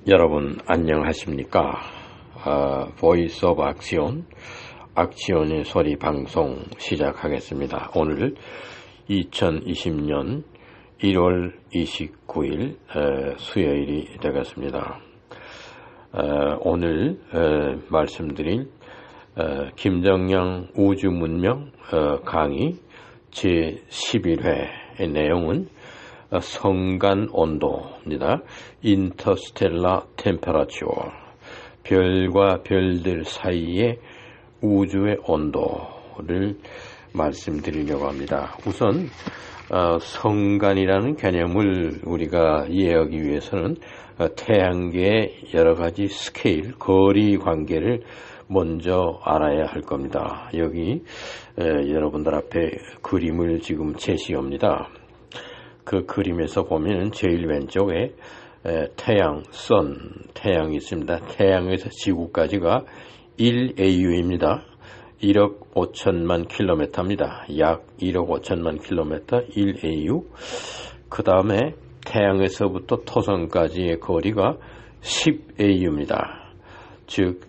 여러분 안녕하십니까? 보이스 오브 액션, 액션의 소리 방송 시작하겠습니다. 오늘 2020년 1월 29일 수요일이 되겠습니다. 오늘 말씀드릴 김정양 우주문명 강의 제11회의 내용은 성간 온도입니다. 인터스텔라 템퍼러처, 별과 별들 사이의 우주의 온도를 말씀드리려고 합니다. 우선 성간이라는 개념을 우리가 이해하기 위해서는 태양계의 여러 가지 스케일, 거리 관계를 먼저 알아야 할 겁니다. 여기 여러분들 앞에 그림을 지금 제시합니다. 그 그림에서 보면 제일 왼쪽에 태양이 있습니다. 태양에서 지구까지가 1AU입니다. 1억 5천만 킬로미터입니다. 약 1억 5천만 킬로미터 1AU. 그 다음에 태양에서부터 토성까지의 거리가 10AU입니다. 즉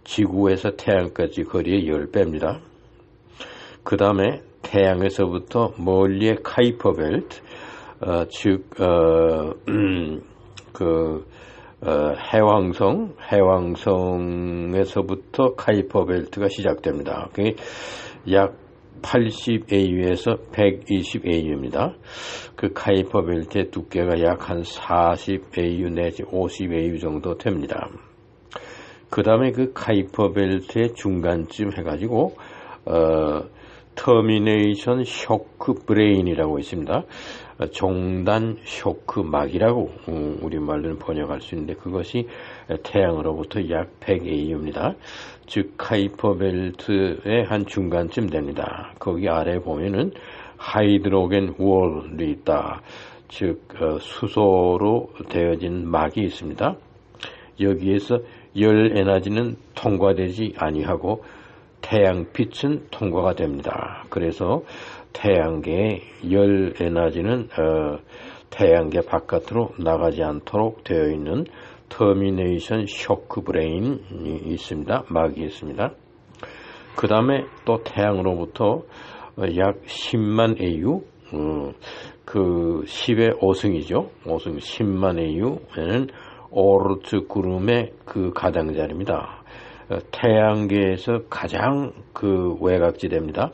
지구에서 태양까지 거리의 10배입니다. 그 다음에 태양에서부터 멀리의 카이퍼 벨트, 해왕성에서부터 카이퍼 벨트가 시작됩니다. 그게 약 80AU에서 120AU입니다. 그 카이퍼 벨트의 두께가 약 한 40AU 내지 50AU 정도 됩니다. 그 다음에 그 카이퍼 벨트의 중간쯤 해가지고 터미네이션 쇼크 브레인이라고 있습니다. 종단 쇼크 막이라고 우리말로는 번역할 수 있는데 그것이 태양으로부터 약 100AU입니다. 즉 카이퍼 벨트의 한 중간쯤 됩니다. 거기 아래 보면은 하이드로겐 월이 있다. 즉 수소로 되어진 막이 있습니다. 여기에서 열 에너지는 통과되지 아니하고 태양빛은 통과가 됩니다. 그래서 태양계의 열 에너지는 태양계 바깥으로 나가지 않도록 되어 있는 터미네이션 쇼크 브레인이 있습니다. 막이 있습니다. 그 다음에 또 태양으로부터 약 10만 AU, 그 10의 5승이죠. 5승 10만 AU에는 오르트 구름의 그 가장자리입니다. 태양계에서 가장 그 외곽지대입니다.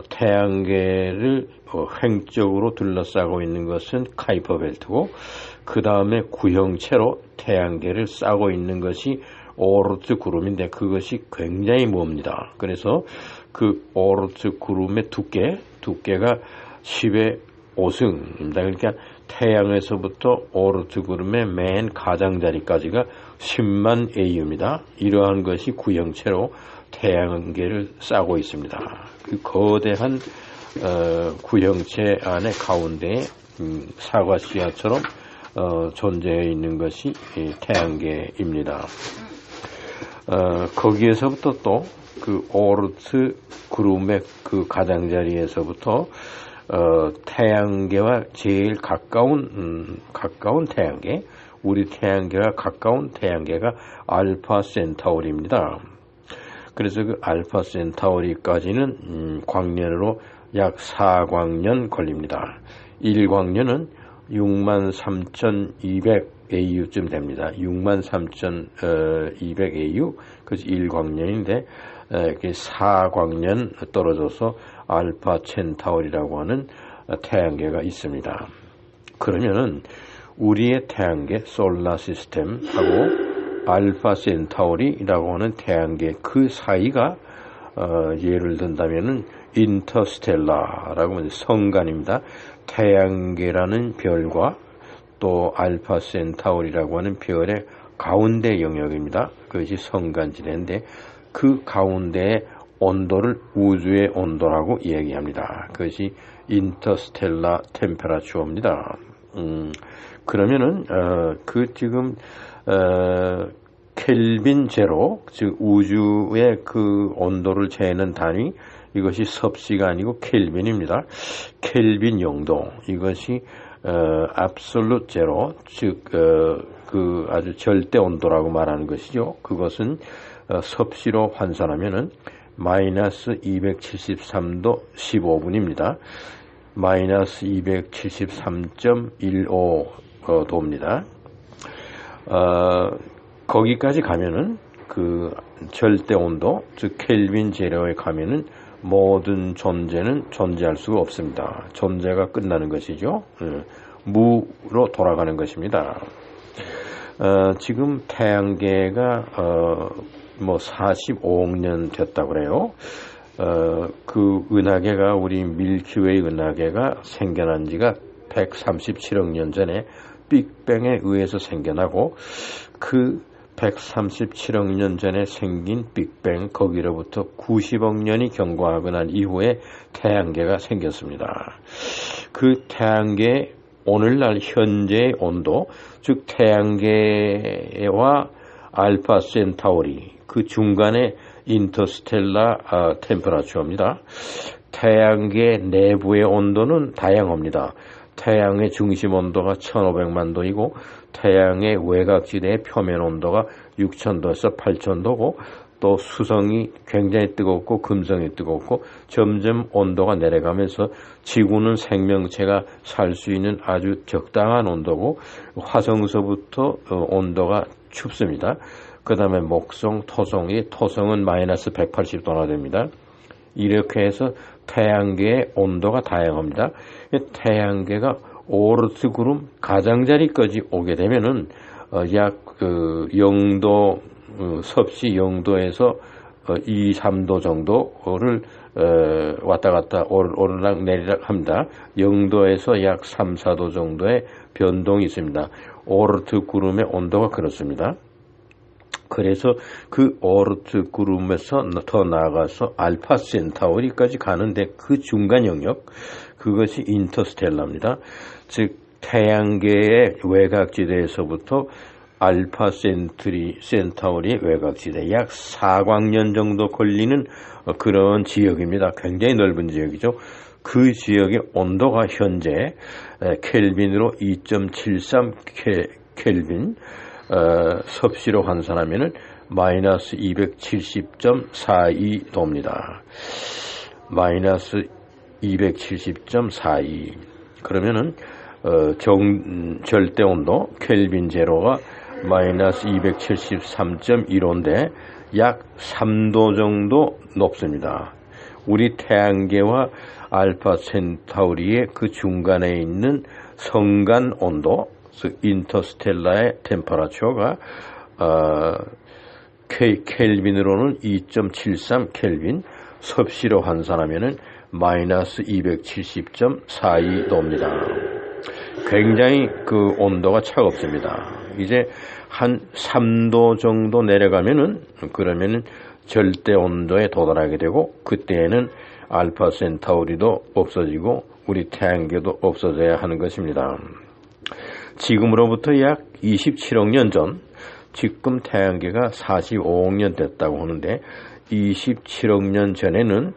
태양계를 횡적으로 둘러싸고 있는 것은 카이퍼 벨트고 그 다음에 구형체로 태양계를 싸고 있는 것이 오르트 구름인데 그것이 굉장히 멉니다. 그래서 그 오르트 구름의 두께가 10의 5승입니다. 그러니까 태양에서부터 오르트 구름의 맨 가장자리까지가 10만 AU입니다. 이러한 것이 구형체로 태양계를 싸고 있습니다. 그 거대한 구형체 안에 가운데에 사과씨앗처럼 존재해 있는 것이 태양계입니다. 거기에서부터 또 그 오르트 구름의 그 가장자리에서부터 태양계와 제일 가까운 태양계, 우리 태양계와 가까운 태양계가 알파 센타우리입니다. 그래서 그 알파 센타우리까지는 광년으로 약 4광년 걸립니다. 1광년은 63,200AU쯤 됩니다. 63,200AU, 그래서 1광년인데 4광년 떨어져서 알파 첸타우리라고 하는 태양계가 있습니다. 그러면은 우리의 태양계 솔라 시스템하고 알파 센타우리라고 하는 태양계 그 사이가 예를 든다면은 인터스텔라라고 하는 성간입니다. 태양계라는 별과 또 알파 센타우리라고 하는 별의 가운데 영역입니다. 그것이 성간지대인데 그 가운데의 온도를 우주의 온도라고 이야기합니다. 그것이 인터스텔라 템퍼러처입니다. 그러면은 그 지금 켈빈 제로, 즉 우주의 그 온도를 재는 단위, 이것이 섭씨가 아니고 켈빈입니다. 켈빈 영도, 이것이 absolute zero, 즉 그 아주 절대 온도라고 말하는 것이죠. 그것은 섭씨로 환산하면은 마이너스 273도 15분입니다. 마이너스 273.15도입니다. 거기까지 가면은 그 절대 온도, 즉 켈빈 제로에 가면은 모든 존재는 존재할 수가 없습니다. 존재가 끝나는 것이죠. 무로 돌아가는 것입니다. 지금 태양계가 뭐 45억 년 됐다고 그래요. 그 은하계가 우리 밀키웨이 은하계가 생겨난 지가 137억 년 전에 빅뱅에 의해서 생겨나고 그 137억 년 전에 생긴 빅뱅 거기로부터 90억 년이 경과하고 난 이후에 태양계가 생겼습니다. 그 태양계 오늘날 현재의 온도, 즉 태양계와 알파 센타우리 그 중간에 인터스텔라 템퍼러처입니다. 태양계 내부의 온도는 다양합니다. 태양의 중심 온도가 1500만 도이고 태양의 외곽지대의 표면 온도가 6000도에서 8000도고 또 수성이 굉장히 뜨겁고 금성이 뜨겁고 점점 온도가 내려가면서 지구는 생명체가 살 수 있는 아주 적당한 온도고 화성서부터 온도가 춥습니다. 그 다음에 목성, 토성은 마이너스 180도나 됩니다. 이렇게 해서 태양계의 온도가 다양합니다. 태양계가 오르트 구름 가장자리까지 오게 되면은 약 0도 섭씨 0도에서 2, 3도 정도를 왔다 갔다 오르락 내리락 합니다. 0도에서 약 3, 4도 정도의 변동이 있습니다. 오르트 구름의 온도가 그렇습니다. 그래서 그 오르트 구름에서 더 나아가서 알파 센타우리까지 가는데 그 중간 영역, 그것이 인터스텔라입니다. 즉 태양계의 외곽지대에서부터 알파 센타우리 외곽지대 약 4광년 정도 걸리는 그런 지역입니다. 굉장히 넓은 지역이죠. 그 지역의 온도가 현재 켈빈으로 2.73 켈빈, 섭씨로 환산하면은 마이너스 270.42도입니다. 마이너스 270.42. 그러면은 절대 온도 켈빈 제로가 마이너스 273.15인데 약 3도 정도 높습니다. 우리 태양계와 알파 센타우리의 그 중간에 있는 성간 온도, 인터스텔라의 템퍼러처가 켈빈으로는 2.73 켈빈, 섭씨로 환산하면은 마이너스 270.42도입니다. 굉장히 그 온도가 차갑습니다. 이제 한 3도 정도 내려가면은 그러면은 절대 온도에 도달하게 되고 그때에는 알파 센타우리도 없어지고 우리 태양계도 없어져야 하는 것입니다. 지금으로부터 약 27억 년 전, 지금 태양계가 45억 년 됐다고 하는데 27억 년 전에는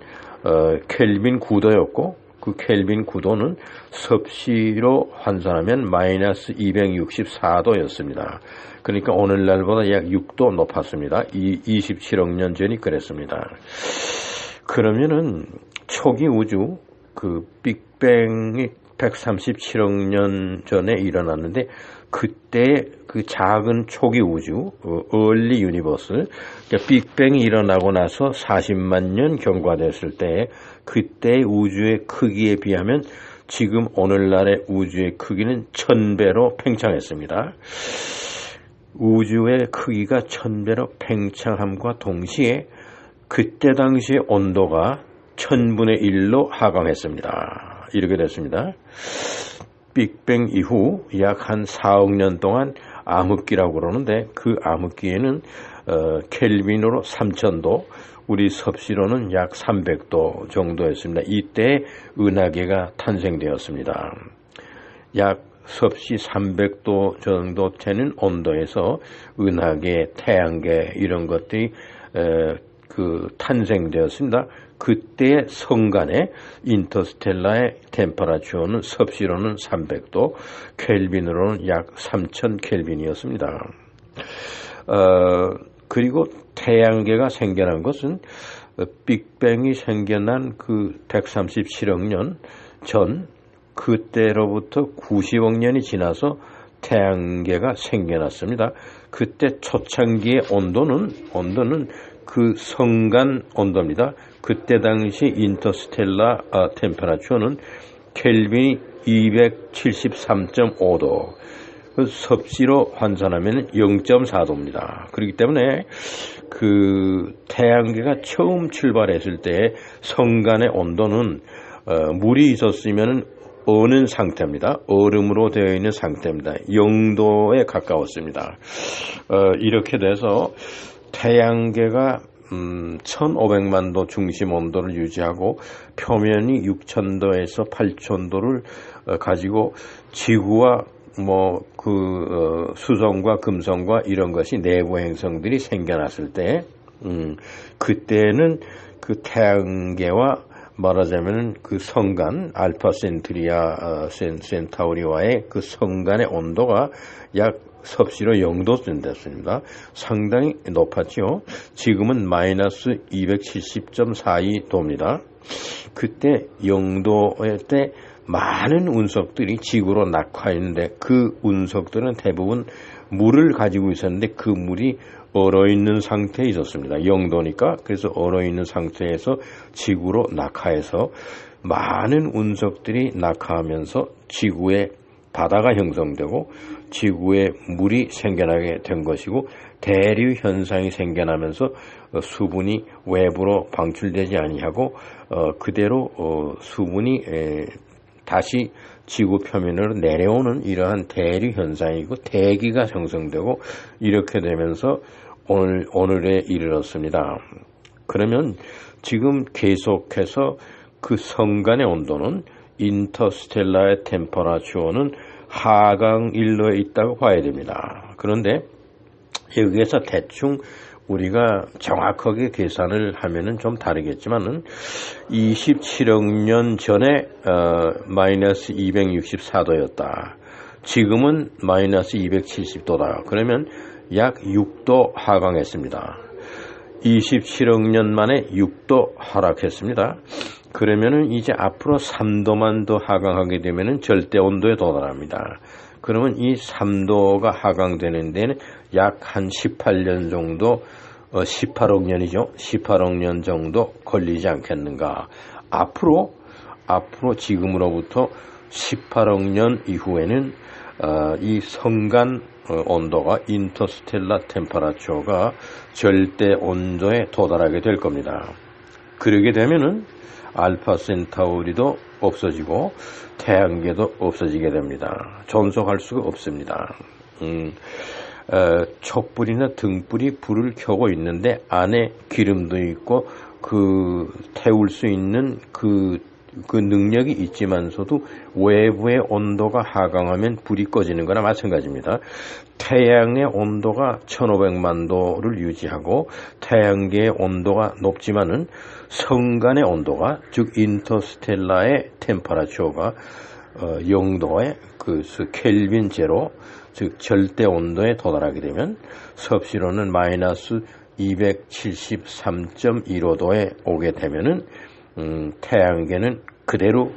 켈빈 9도였고 그 켈빈 9도는 섭씨로 환산하면 마이너스 264도였습니다. 그러니까 오늘날보다 약 6도 높았습니다. 27억 년 전이 그랬습니다. 그러면은 초기 우주 그 빅뱅이 137억 년 전에 일어났는데 그때 그 작은 초기 우주, early universe, 그러니까 빅뱅이 일어나고 나서 40만 년 경과됐을 때 그때의 우주의 크기에 비하면 지금 오늘날의 우주의 크기는 1000배로 팽창했습니다. 우주의 크기가 1000배로 팽창함과 동시에 그때 당시의 온도가 1000분의 1로 하강했습니다. 이렇게 됐습니다. 빅뱅 이후 약 한 4억 년 동안 암흑기라고 그러는데 그 암흑기에는 켈빈으로 3000도, 우리 섭씨로는 약 300도 정도였습니다. 이때 은하계가 탄생되었습니다. 약 섭씨 300도 정도 되는 온도에서 은하계, 태양계 이런 것들이 탄생되었습니다. 그때의 성간의 인터스텔라의 템퍼라처는 섭씨로는 300도, 켈빈으로는 약 3000 켈빈이었습니다. 그리고 태양계가 생겨난 것은 빅뱅이 생겨난 그 137억 년 전, 그때로부터 90억 년이 지나서 태양계가 생겨났습니다. 그때 초창기의 온도는 그 성간 온도입니다. 그때 당시 인터스텔라 템퍼라처는 켈빈이 273.5도, 섭씨로 환산하면 0.4도입니다. 그렇기 때문에 그 태양계가 처음 출발했을 때 성간의 온도는 물이 있었으면 어는 상태입니다. 얼음으로 되어 있는 상태입니다. 0도에 가까웠습니다. 이렇게 돼서 태양계가 1500만 도 중심 온도를 유지하고 표면이 6000도에서 8000도를 가지고 지구와 수성과 금성과 이런 것이 내부 행성들이 생겨났을 때, 그때는 그 태양계와 말하자면 그 성간, 알파 센타우리와의 그 성간의 온도가 약 섭씨로 0도쯤 됐습니다. 상당히 높았죠. 지금은 마이너스 270.42도입니다. 그때 0도일 때 많은 운석들이 지구로 낙하했는데 그 운석들은 대부분 물을 가지고 있었는데 그 물이 얼어있는 상태에 있었습니다. 0도니까. 그래서 얼어있는 상태에서 지구로 낙하해서 많은 운석들이 낙하하면서 지구에 바다가 형성되고 지구에 물이 생겨나게 된 것이고, 대류 현상이 생겨나면서 수분이 외부로 방출되지 아니하고 그대로 수분이 다시 지구 표면으로 내려오는 이러한 대류 현상이고 대기가 형성되고 이렇게 되면서 오늘에 이르렀습니다. 그러면 지금 계속해서 그 성간의 온도는 인터스텔라의 템퍼라처는 하강 일로에 있다고 봐야 됩니다. 그런데 여기에서 대충 우리가 정확하게 계산을 하면은 좀 다르겠지만은 27억 년 전에 마이너스 264도였다. 지금은 마이너스 270도다. 그러면 약 6도 하강했습니다. 27억 년 만에 6도 하락했습니다. 그러면은 이제 앞으로 3도만 더 하강하게 되면은 절대 온도에 도달합니다. 그러면 이 3도가 하강되는 데는 약 한 18년 정도, 18억 년이죠. 18억 년 정도 걸리지 않겠는가. 앞으로 지금으로부터 18억 년 이후에는 이 성간 온도가 인터스텔라 템퍼라처가 절대 온도에 도달하게 될 겁니다. 그러게 되면은 알파 센타우리도 없어지고 태양계도 없어지게 됩니다. 존속할 수가 없습니다. 촛불이나 등불이 불을 켜고 있는데 안에 기름도 있고 태울 수 있는 그 능력이 있지만서도 외부의 온도가 하강하면 불이 꺼지는 거나 마찬가지입니다. 태양의 온도가 1500만 도를 유지하고 태양계의 온도가 높지만은 성간의 온도가, 즉 인터스텔라의 템퍼라처가 0도의 켈빈 제로, 즉 절대 온도에 도달하게 되면 섭씨로는 마이너스 273.15도에 오게 되면은 태양계는 그대로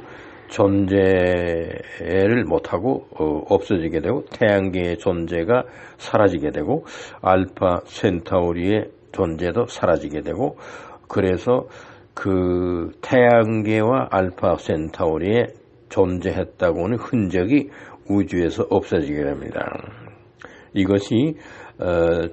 존재를 못하고 없어지게 되고 태양계의 존재가 사라지게 되고 알파 센타우리의 존재도 사라지게 되고, 그래서 그 태양계와 알파 센타우리에 존재했다고 하는 흔적이 우주에서 없어지게 됩니다. 이것이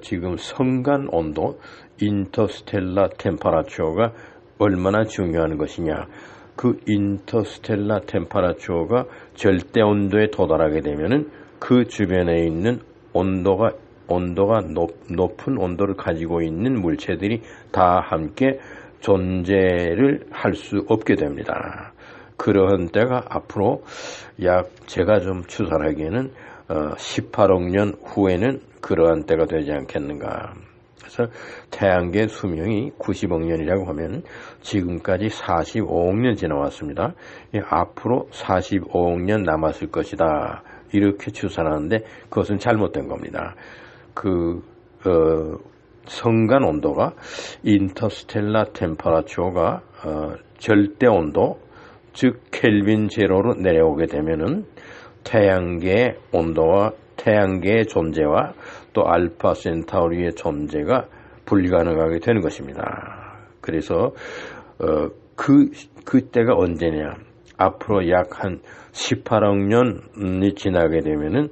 지금 성간 온도, 인터스텔라 템퍼라처가 얼마나 중요한 것이냐. 그 인터스텔라 템퍼라처가 절대 온도에 도달하게 되면은 그 주변에 있는 온도가 높은 온도를 가지고 있는 물체들이 다 함께 존재를 할 수 없게 됩니다. 그러한 때가 앞으로 제가 좀 추산하기에는 18억 년 후에는 그러한 때가 되지 않겠는가. 그래서 태양계 수명이 90억 년이라고 하면 지금까지 45억 년 지나왔습니다. 앞으로 45억 년 남았을 것이다. 이렇게 추산하는데 그것은 잘못된 겁니다. 성간 온도가 인터스텔라 템퍼러처가 절대 온도, 즉 켈빈 제로로 내려오게 되면은 태양계의 온도와 태양계의 존재와 또 알파 센타우리의 존재가 불가능하게 되는 것입니다. 그래서 그때가 언제냐? 앞으로 약 한 18억 년이 지나게 되면은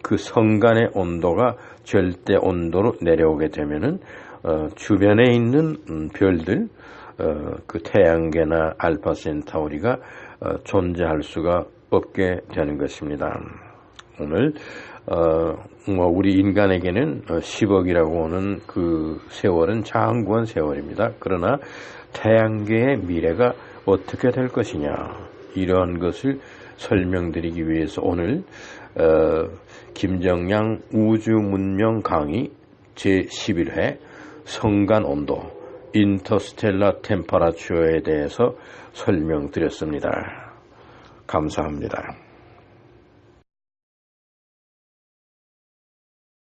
그 성간의 온도가 절대 온도로 내려오게 되면은 주변에 있는 별들, 그 태양계나 알파 센타우리가 존재할 수가 없게 되는 것입니다. 오늘 우리 인간에게는 10억이라고 하는 그 세월은 장구한 세월입니다. 그러나 태양계의 미래가 어떻게 될 것이냐, 이러한 것을 설명드리기 위해서 오늘 김정양 우주문명 강의 제11회 성간온도 인터스텔라 템퍼러처에 대해서 설명드렸습니다. 감사합니다.